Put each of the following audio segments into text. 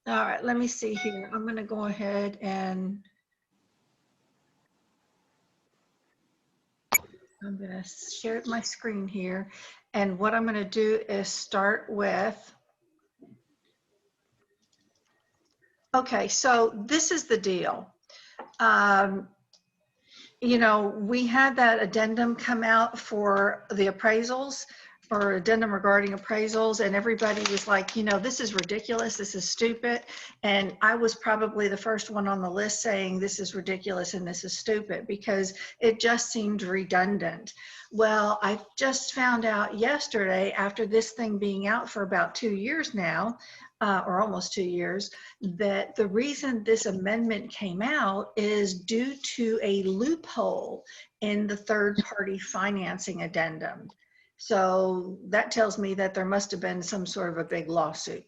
All right, let me see here. I'm going to go ahead and I'm going to share my screen here. And what I'm going to do is start with, okay, so this is the deal. You know, we had that addendum come out for the appraisals, or addendum regarding appraisals, and everybody was like, you know, this is ridiculous, this is stupid. And I was probably the first one on the list saying this is ridiculous and this is stupid because it just seemed redundant. Well, I just found out yesterday, after this thing being out for about 2 years now, or almost 2 years, that the reason this amendment came out is due to a loophole in the third-party financing addendum. So that tells me that there must have been some sort of a big lawsuit.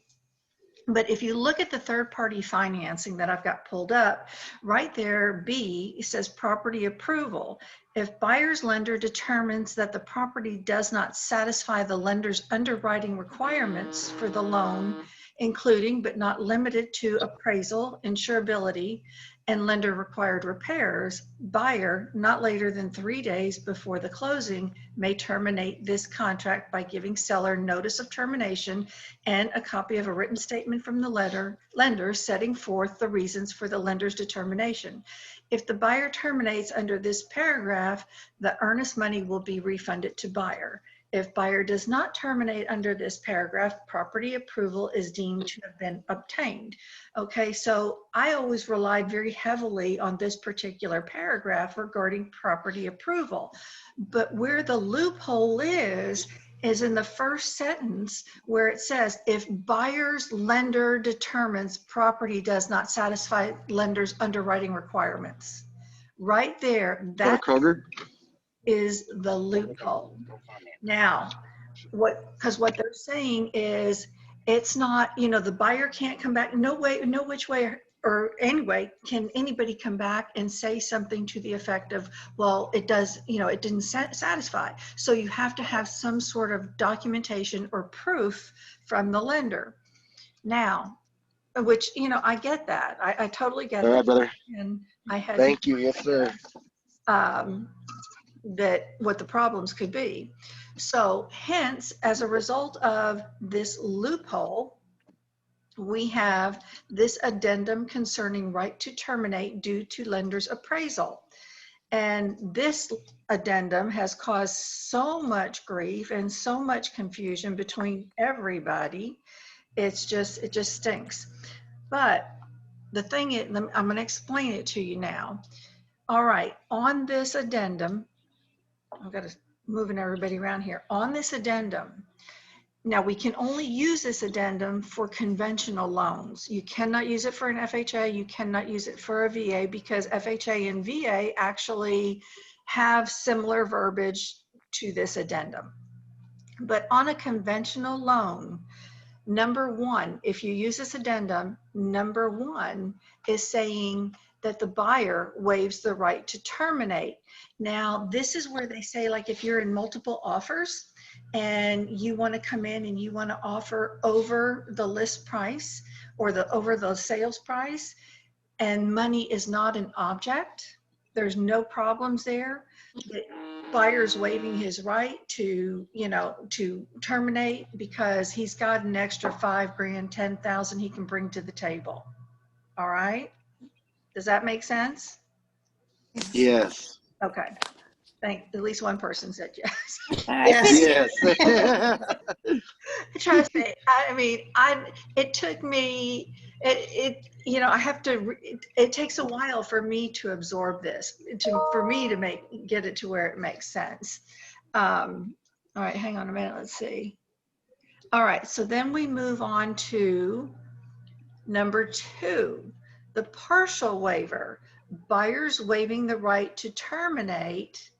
But if you look at the third-party financing that I've got pulled up, right there, B, says property approval. If buyer's lender determines that the property does not satisfy the lender's underwriting requirements for the loan, including but not limited to appraisal, insurability, and lender required repairs, buyer, not later than 3 days before the closing, may terminate this contract by giving seller notice of termination and a copy of a written statement from the lender setting forth the reasons for the lender's determination. If the buyer terminates under this paragraph, the earnest money will be refunded to buyer. If buyer does not terminate under this paragraph, property approval is deemed to have been obtained. Okay, so I always relied very heavily on this particular paragraph regarding property approval. But where the loophole is in the first sentence where it says, if buyer's lender determines property does not satisfy lender's underwriting requirements. Right there, that is the loophole. Now, because what they're saying is it's not, you know, the buyer can't come back, no way, no which way or anyway, can anybody come back and say something to the effect of, well, it does, you know, it didn't satisfy. So you have to have some sort of documentation or proof from the lender. Now, which, you know, I get that. I totally get that. All right, brother. And I had Thank you. Yes, sir. That what the problems could be. So hence, as a result of this loophole, we have this addendum concerning right to terminate due to lender's appraisal. And this addendum has caused so much grief and so much confusion between everybody. It just stinks. But the thing is, I'm going to explain it to you now. All right, on this addendum, I've got to moving everybody around here. On this addendum, now we can only use this addendum for conventional loans. You cannot use it for an FHA. You cannot use it for a VA because FHA and VA actually have similar verbiage to this addendum. But on a conventional loan, number one, if you use this addendum, number one is saying that the buyer waives the right to terminate. Now, this is where they say, like, if you're in multiple offers and you want to come in and you want to offer over the list price or over the sales price, and money is not an object, there's no problems there. The buyer's waiving his right to, you know, to terminate because he's got an extra $5 grand, 10,000 he can bring to the table. All right. Does that make sense? Yes. Okay. At least one person said yes. Yes. Trust me. I mean, it took me, you know, I have to, it takes a while for me to absorb this, for me to get it to where it makes sense. All right, hang on a minute. Let's see. All right. So then we move on to number 2, the partial waiver. Buyers waiving the right to terminate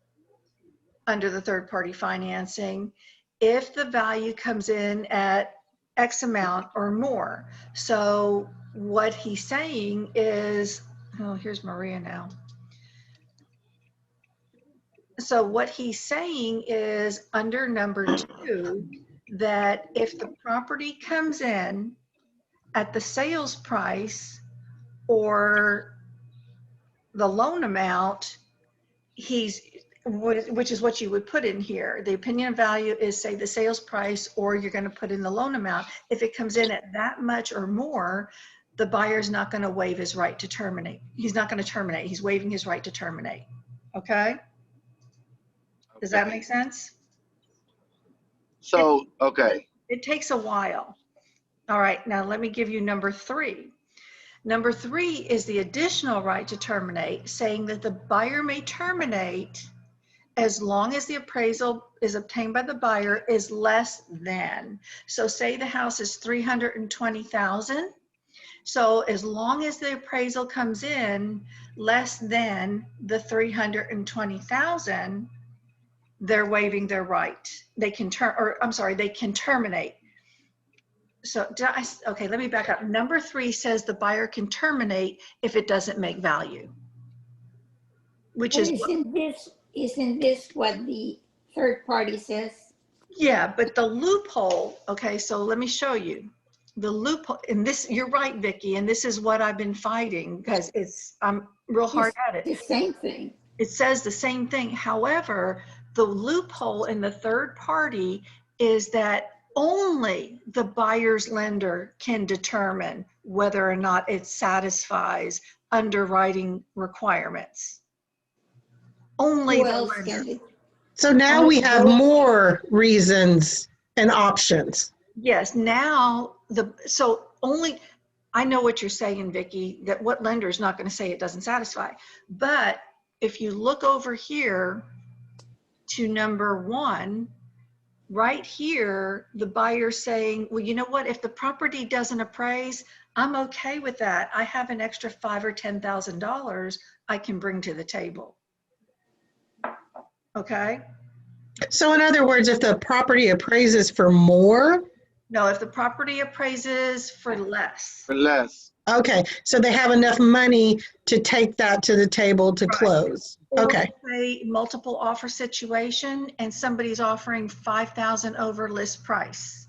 under the third-party financing if the value comes in at X amount or more. So what he's saying is, oh, here's Maria now. So what he's saying is under number 2, that if the property comes in at the sales price or the loan amount, which is what you would put in here. The opinion of value is, say, the sales price, or you're going to put in the loan amount. If it comes in at that much or more, the buyer's not going to waive his right to terminate. He's not going to terminate. He's waiving his right to terminate. Okay? Does that make sense? So, okay. It takes a while. All right, now let me give you number 3. Number 3 is the additional right to terminate, saying that the buyer may terminate as long as the appraisal is obtained by the buyer is less than. So say the house is $320,000. So as long as the appraisal comes in less than the $320,000, they're waiving their right. They can they can terminate. So, okay, let me back up. Number 3 says the buyer can terminate if it doesn't make value, which But is, isn't this what the third party says? yeah, but the loophole, okay, so let me show you. The loophole, and this, you're right, Vicki, and this is what I've been fighting because I'm real hard at it. The same thing. It says the same thing. However, the loophole in the third party is that only the buyer's lender can determine whether or not it satisfies underwriting requirements. Only Who the else lender. can it? So now we have more reasons and options. Yes, now I know what you're saying, Vicki, that what lender is not going to say it doesn't satisfy. But if you look over here to number 1, right here, the buyer's saying, well, you know what, if the property doesn't appraise, I'm okay with that. I have an extra $5,000 or $10,000 I can bring to the table. Okay? So in other words, if the property appraises for more, No, if the property appraises for less. For less. okay, so they have enough money to take that to the table to Right. close. Or Okay. say multiple offer situation and somebody's offering $5,000 over list price.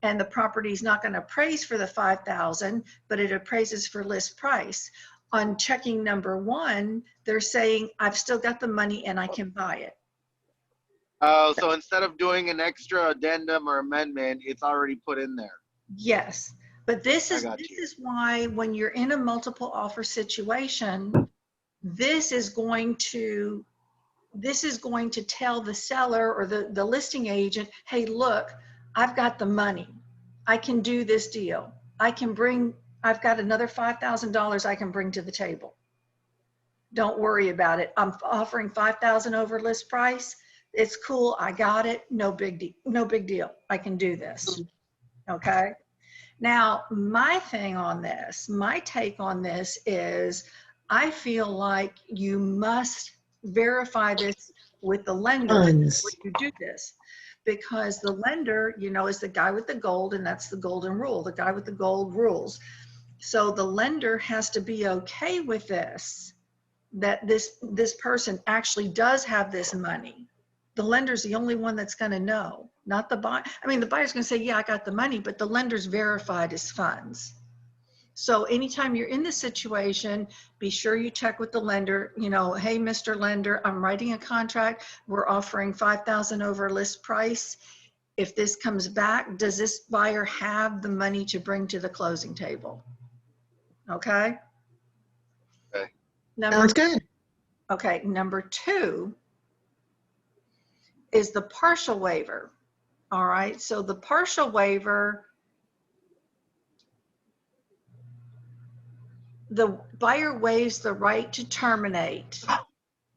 And the property's not going to appraise for the $5,000, but it appraises for list price. On checking number 1, they're saying, I've still got the money and I can buy it. Oh, so instead of doing an extra addendum or amendment, it's already put in there. Yes, but this I is got you. why when you're in a multiple offer situation, this is going to tell the seller or the listing agent, hey, look, I've got the money. I can do this deal. I've got another $5,000 I can bring to the table. Don't worry about it. I'm offering $5,000 over list price. It's cool. I got it. No big deal. I can do this. Okay. Now, my take on this is I feel like you must verify this with the lender when you do this, because the lender, is the guy with the gold, and that's the golden rule. The guy with the gold rules. So the lender has to be okay with this, that this person actually does have this money. The lender's the only one that's going to know, not the buyer. I mean, the buyer's going to say, yeah, I got the money, but the lender's verified his funds. So anytime you're in this situation, be sure you check with the lender, hey, Mr. Lender, I'm writing a contract. We're offering $5,000 over list price. If this comes back, does this buyer have the money to bring to the closing table? Okay. Okay. Sounds good. Okay, number 2 is the partial waiver. All right, so the partial waiver, the buyer waives the right to terminate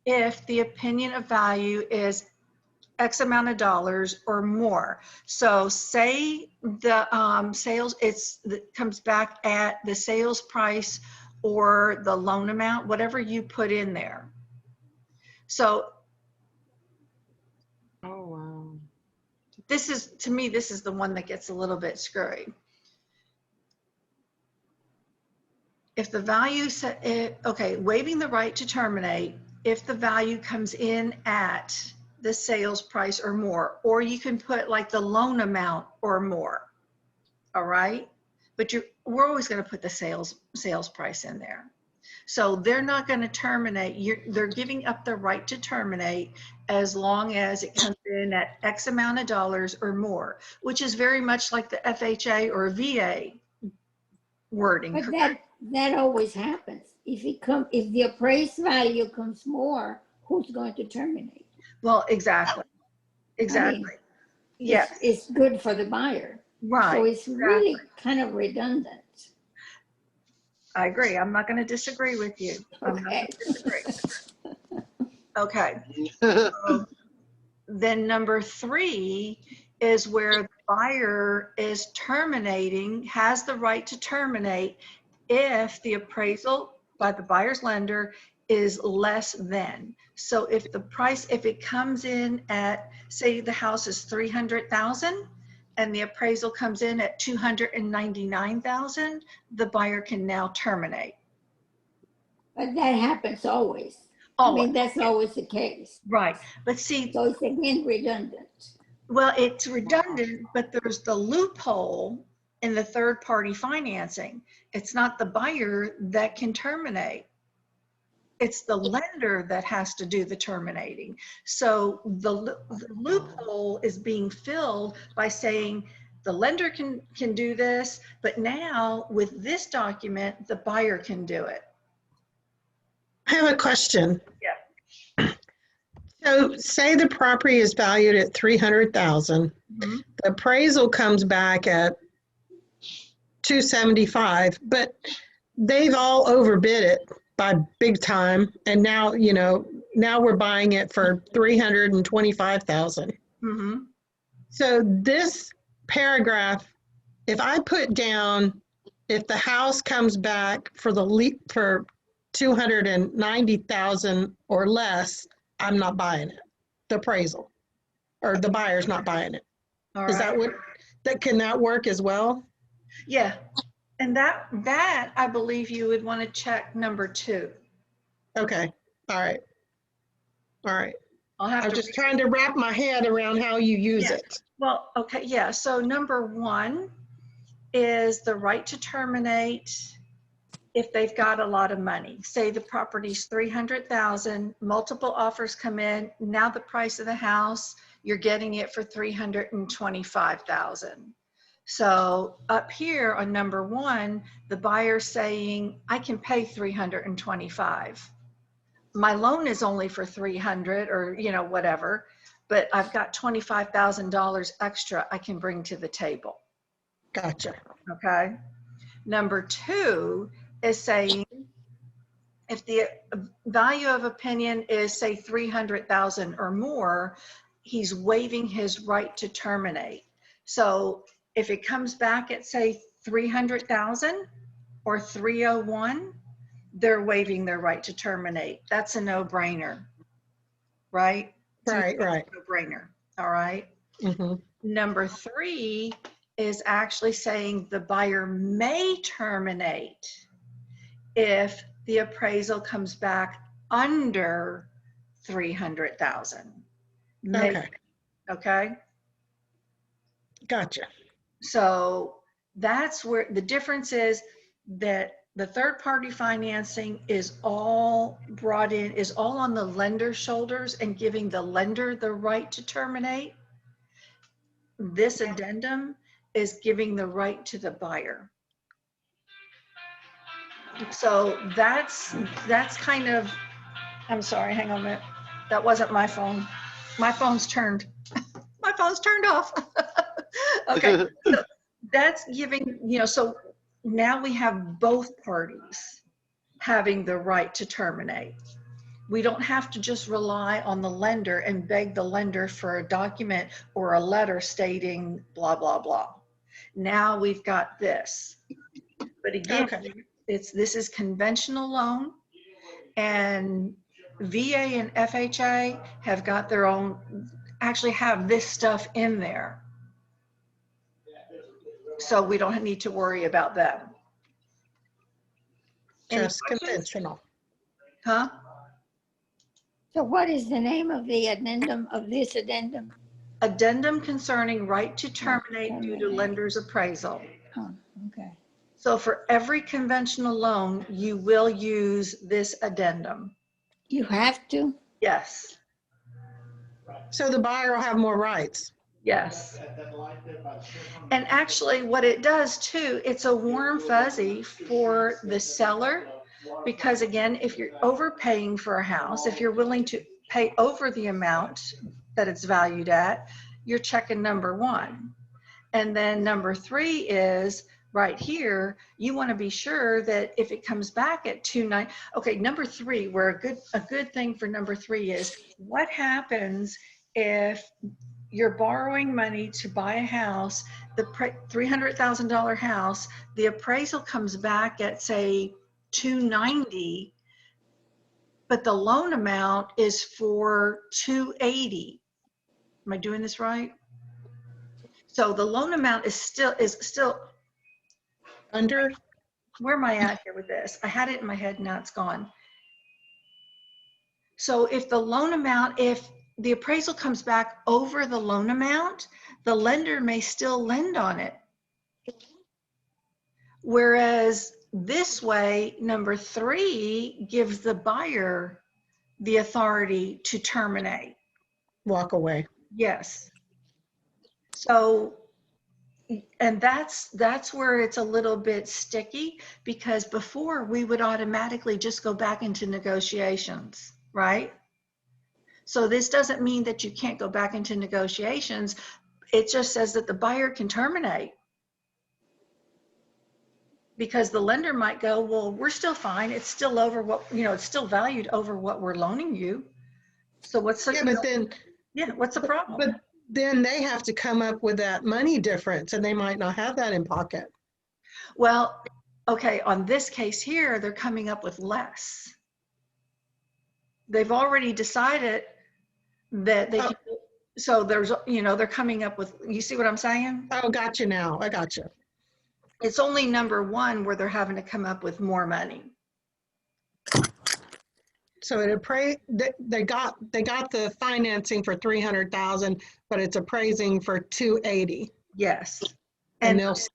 if the opinion of value is X amount of dollars or more. So say the sales, it comes back at the sales price or the loan amount, whatever you put in there. So Oh, wow. to me, this is the one that gets a little bit screwy. If the value waiving the right to terminate if the value comes in at the sales price or more, or you can put like the loan amount or more. All right. but we're always going to put the sales price in there. So they're not going to terminate. They're giving up the right to terminate as long as it comes in at X amount of dollars or more, which is very much like the FHA or VA wording. But Correct? that always happens. If the appraised value comes more, who's going to terminate? Well, exactly. Exactly. Yes. It's good for the buyer. Right. So it's really kind of redundant. I agree. I'm not going to disagree with you. I'm not going to disagree. Okay. So then number 3 is where the buyer is terminating, has the right to terminate if the appraisal by the buyer's lender is less than. So if it comes in at, say the house is 300,000 and the appraisal comes in at 299,000, the buyer can now terminate. But that happens always. I mean, that's always the case. Right. But see, so it's again redundant. Well, it's redundant, but there's the loophole in the third party financing. It's not the buyer that can terminate. It's the lender that has to do the terminating. So the loophole is being filled by saying the lender can do this, but now with this document, the buyer can do it. I have a question. Yeah. So say the property is valued at 300,000. Mm-hmm. The appraisal comes back at 275, but they've all overbid it by big time. And now, now we're buying it for 325,000. Mm-hmm. So this paragraph, if I put down, if the house comes back for 290,000 or less, I'm not buying it. The appraisal, or the buyer's not buying it. All Is right. can that work as well? Yeah. And that I believe you would want to check number 2. Okay. All right. I'll have I'm to just trying to wrap my head around how you use it. Well, okay, yeah. So number 1 is the right to terminate if they've got a lot of money. Say the property's 300,000, multiple offers come in. Now the price of the house, you're getting it for 325,000. So up here on number 1, the buyer's saying, I can pay 325. My loan is only for 300 or, whatever, but I've got $25,000 extra I can bring to the table. Gotcha. Okay. Number 2 is saying if the value of opinion is say 300,000 or more, he's waiving his right to terminate. So if it comes back at say 300,000 or 301, they're waiving their right to terminate. That's a no-brainer, right? Right. No-brainer. All right. Mm-hmm. Number 3 is actually saying the buyer may terminate if the appraisal comes back under 300,000. Okay. Okay. Gotcha. So that's where the difference is, that the third party financing is all brought in, is all on the lender's shoulders and giving the lender the right to terminate. This addendum is giving the right to the buyer. So that's kind of, I'm sorry, hang on a minute. That wasn't my phone. My phone's turned off. Okay, so that's giving, so now we have both parties having the right to terminate. We don't have to just rely on the lender and beg the lender for a document or a letter stating blah, blah, blah. Now we've got this. But again, Okay. this is conventional loan, and VA and FHA have got their own, actually have this stuff in there. So we don't need to worry about them. Just conventional. Huh? So what is the name of the addendum, of this addendum? Addendum concerning right to terminate due to lender's appraisal. Oh, okay. So for every conventional loan, you will use this addendum. You have to? Yes, So the buyer will have more rights. yes. And actually what it does too, it's a warm fuzzy for the seller, because again, if you're overpaying for a house, if you're willing to pay over the amount that it's valued at, you're checking number one. And then number three is right here, you want to be sure that if it comes back at 2.9, okay, number three, where a good thing for number three is what happens if you're borrowing money to buy a house, the $300,000 house, the appraisal comes back at say 290, but the loan amount is for 280. Am I doing this right? So the loan amount is still, Under, where am I at here with this? I had it in my head, now it's gone. So if the loan amount, if the appraisal comes back over the loan amount, the lender may still lend on it. Whereas this way, number three gives the buyer the authority to terminate. walk away. Yes. So, and that's where it's a little bit sticky, because before we would automatically just go back into negotiations, right? So this doesn't mean that you can't go back into negotiations. It just says that the buyer can terminate. Because the lender might go, well, we're still fine. It's still over what, it's still valued over what we're loaning you. So what's the, Yeah, but then, what's the problem? but then they have to come up with that money difference and they might not have that in pocket. Well, okay, on this case here, they're coming up with less. They've already decided that they can, so there's, they're coming up with, you see what I'm saying? Oh, gotcha now. I gotcha. It's only number one where they're having to come up with more money. So they got the financing for 300,000, but it's appraising for 280. Yes. And And they'll, the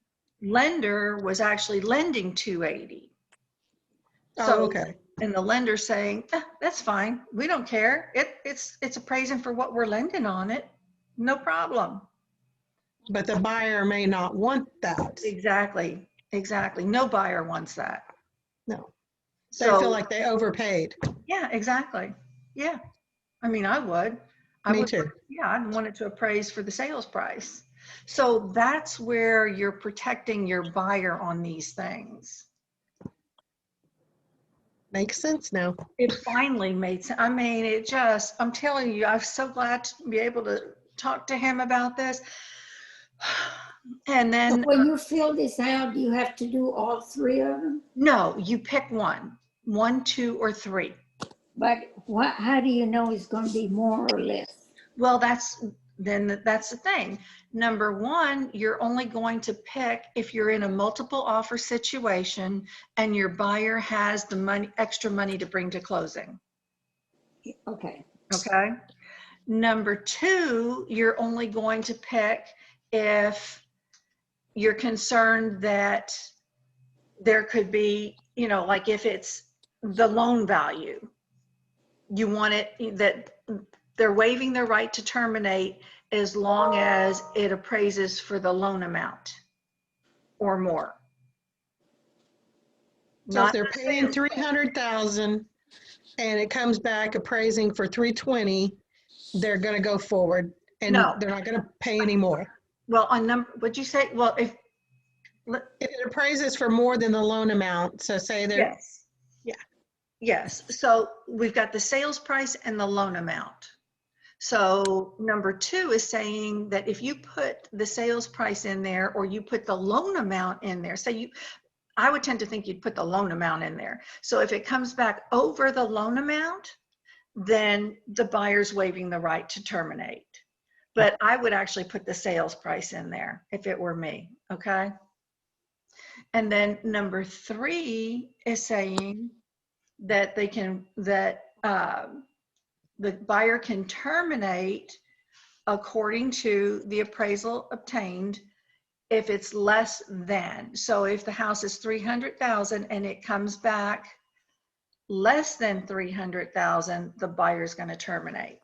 lender was actually lending 280. oh, So, okay. and the lender saying, that's fine. We don't care. It's appraising for what we're lending on it. No problem. But the buyer may not want that. Exactly. Exactly. No buyer wants that. No, they So, feel like they overpaid. yeah, exactly. Yeah. I mean, I would. Me too. Yeah, I'd want it to appraise for the sales price. So that's where you're protecting your buyer on these things. Makes sense now. It finally made sense. I mean, I'm telling you, I'm so glad to be able to talk to him about this. And then, When you fill this out, you have to do all three of them? no, you pick one, 2, or 3. But how do you know it's going to be more or less? Well, that's the thing. Number one, you're only going to pick if you're in a multiple offer situation and your buyer has the extra money to bring to closing. Okay. Okay. Number two, you're only going to pick if you're concerned that there could be, like if it's the loan value, you want it that they're waiving their right to terminate as long as it appraises for the loan amount or more. So if they're paying 300,000 and it comes back appraising for 320, they're going to go forward and No. they're not going to pay any more. Well, on what'd you say? Well, if it appraises for more than the loan amount, so say they're, yes. Yeah. Yes. So we've got the sales price and the loan amount. So number two is saying that if you put the sales price in there or you put the loan amount in there, I would tend to think you'd put the loan amount in there. So if it comes back over the loan amount, then the buyer's waiving the right to terminate. But I would actually put the sales price in there if it were me, okay? And then number three is saying that the buyer can terminate according to the appraisal obtained if it's less than. So if the house is 300,000 and it comes back less than 300,000, the buyer's going to terminate.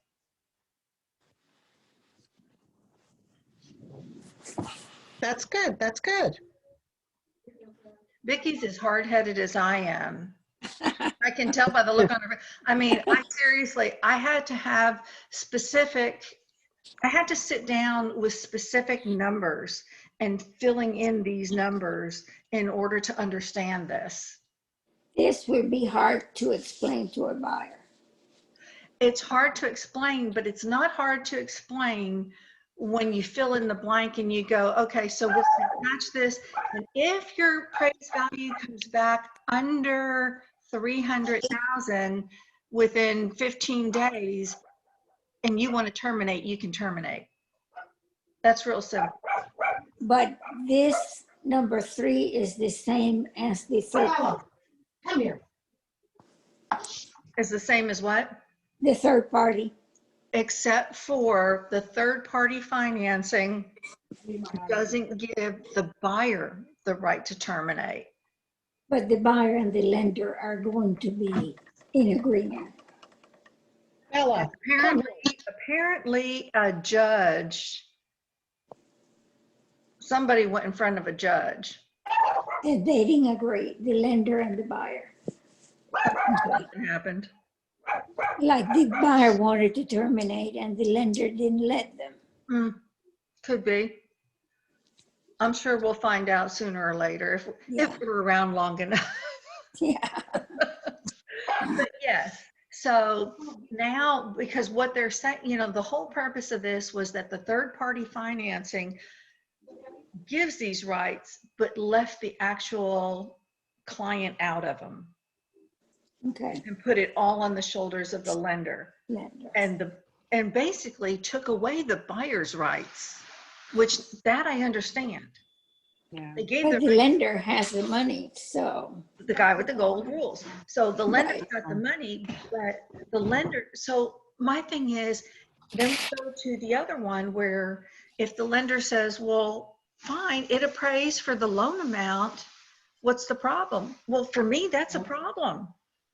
That's good. That's good. Vicky's as hard-headed as I am. I can tell by the look on her. I mean, I seriously, I had to sit down with specific numbers and filling in these numbers in order to understand this. This would be hard to explain to a buyer. It's hard to explain, but it's not hard to explain when you fill in the blank and you go, okay, so we'll match this. And if your appraised value comes back under 300,000 within 15 days and you want to terminate, you can terminate. That's real simple. But this number 3 is the same as the third one. Come here. It's the same as what? The third party. Except for the third-party financing doesn't give the buyer the right to terminate. But the buyer and the lender are going to be in agreement. Ella, Apparently a judge, somebody went in front of a judge. And they didn't agree, the lender and the buyer. Something happened. Like the buyer wanted to terminate and the lender didn't let them. Could be. I'm sure we'll find out sooner or later if we're around long enough. Yeah. But yes, so now, because what they're saying, you know, the whole purpose of this was that the third-party financing gives these rights, but left the actual client out of them. Okay. And put it all on the shoulders of the lender. Lender. And basically took away the buyer's rights, which that I understand. Yeah. They gave But the lender has the money, so. the guy with the gold rules. So the lender got the money, but the lender, so my thing is, then we go to the other one where if the lender says, well, fine, it appraised for the loan amount, what's the problem? Well, for me, that's a problem.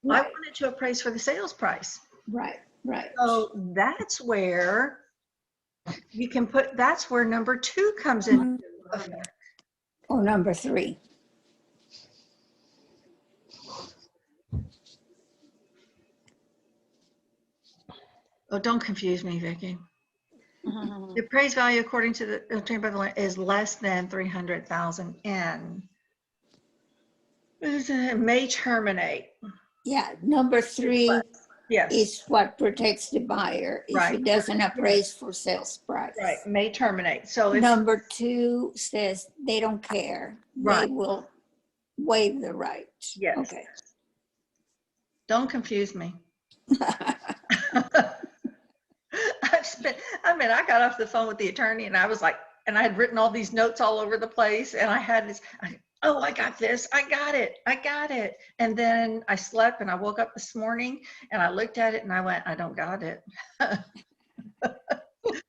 I Right, wanted to appraise for the sales price. right. So that's where you can put, that's where number 2 comes in effect. Or number 3. Oh, don't confuse me, Vicki. The appraised value according to the obtained by the lender is less than 300,000 and may terminate. Yeah, number 3 Yes, is what protects the buyer if Right. it doesn't appraise for sales price. right, may terminate. So if, Number 2 says they don't care. Right. They will waive the right. Yes. Okay. don't confuse me. I got off the phone with the attorney and I was like, and I had written all these notes all over the place and I had this, oh, I got this, I got it. And then I slept and I woke up this morning and I looked at it and I went, I don't got it.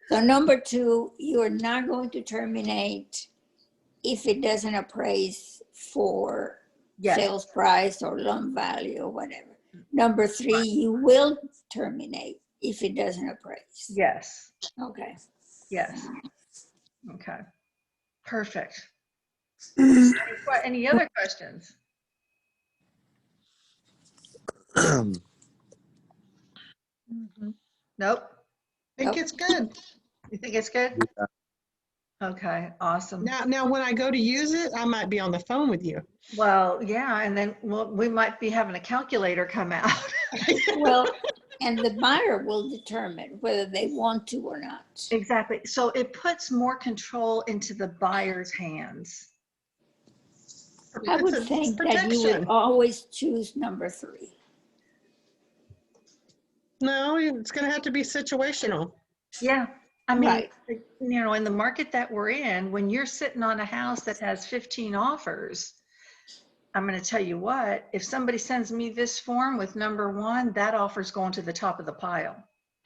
So number 2, you are not going to terminate if it doesn't appraise for Yes. sales price or loan value or whatever. Number 3, you will terminate if it doesn't appraise. Yes, Okay. yes. Okay, perfect. Any other questions? Nope. I think it's good. You think it's good? Okay, awesome. Now, when I go to use it, I might be on the phone with you. Well, yeah, and then we might be having a calculator come out. Well, and the buyer will determine whether they want to or not. Exactly. So it puts more control into the buyer's hands. I would It's think that you would protection. always choose number 3. No, it's going to have to be situational. Yeah. I mean, Right. you know, in the market that we're in, when you're sitting on a house that has 15 offers, I'm going to tell you what, if somebody sends me this form with number 1, that offer's going to the top of the pile.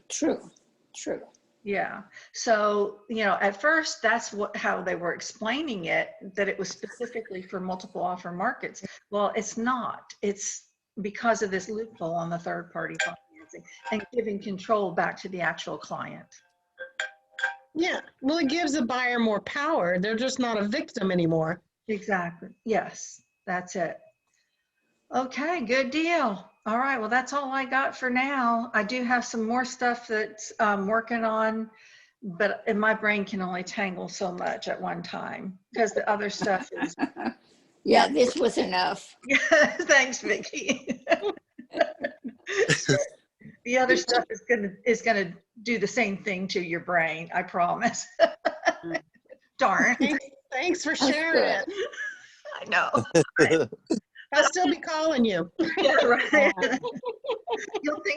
True, true. Yeah. So, at first that's how they were explaining it, that it was specifically for multiple offer markets. Well, it's not. It's because of this loophole on the third party financing and giving control back to the actual client. Yeah, well, it gives a buyer more power. They're just not a victim anymore. Exactly. Yes, that's it. Okay, good deal. All right, well, that's all I got for now. I do have some more stuff that's working on, but my brain can only tangle so much at one time because the other stuff is, Yeah, this was enough. thanks, Vicki. The other stuff is gonna do the same thing to your brain, I promise. Darn. Thanks for That's sharing good. it. I know. I'll still be calling you. Yeah, right. You'll think